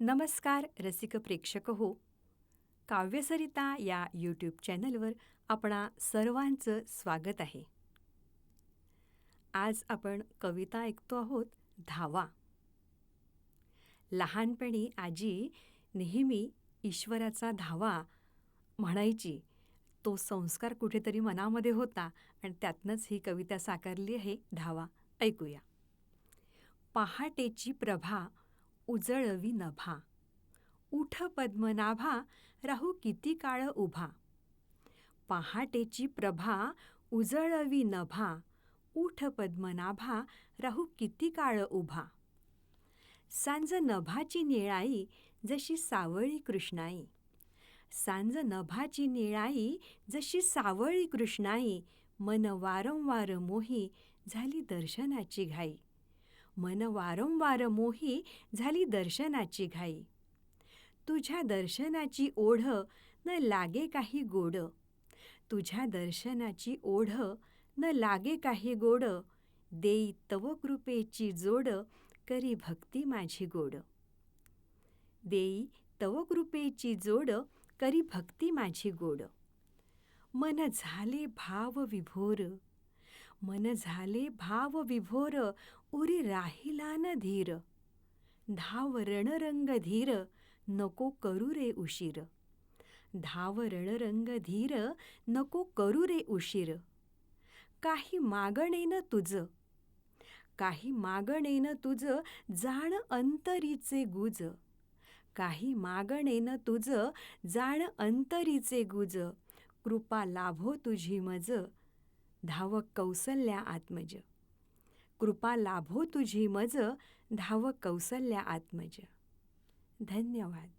नमस्कार रसिक प्रेक्षक हो. काव्यसरिता या यूट्यूब चॅनलवर आपणा सर्वांचं स्वागत आहे. आज आपण कविता ऐकतो आहोत धावा. लहानपणी आजी नेहमी ईश्वराचा धावा म्हणायची. तो संस्कार कुठेतरी मनामध्ये होता आणि त्यातनंच ही कविता साकारली आहे धावा. ऐकूया. पहाटेची प्रभा उजळवी नभा, उठ पद्मनाभा राहू किती काळ उभा. पहाटेची प्रभा उजळवी नभा, उठ पद्मनाभा राहू किती काळ उभा. सांज नभाची निळाई जशी सावळी कृष्णाई, सांज नभाची निळाई जशी सावळी कृष्णाई. मन वारंवार मोही झाली दर्शनाची घाई, मन वारंवार मोही झाली दर्शनाची घाई. तुझ्या दर्शनाची ओढ न लागे काही गोड, तुझ्या दर्शनाची ओढ न लागे काही गोड. देई तव कृपेची जोड करी भक्ती माझी गोड, देई तव कृपेची जोड करी भक्ती माझी गोड. मन झाले भाव विभोर, मन झाले भाव विभोर उरी राहिला न धीर. धाव रणरंग धीर नको करू रे उशीर, धाव रणरंग धीर नको करू रे उशीर. काही मागणेन तुझ, काही मागणेन तुझ जाण अंतरीचे गुज, काही मागणेन तुझ जाण अंतरीचे गुज. कृपा लाभो तुझी मज धाव कौसल्या आत्मज, कृपा लाभो तुझी मज धाव कौसल्या आत्मज. धन्यवाद.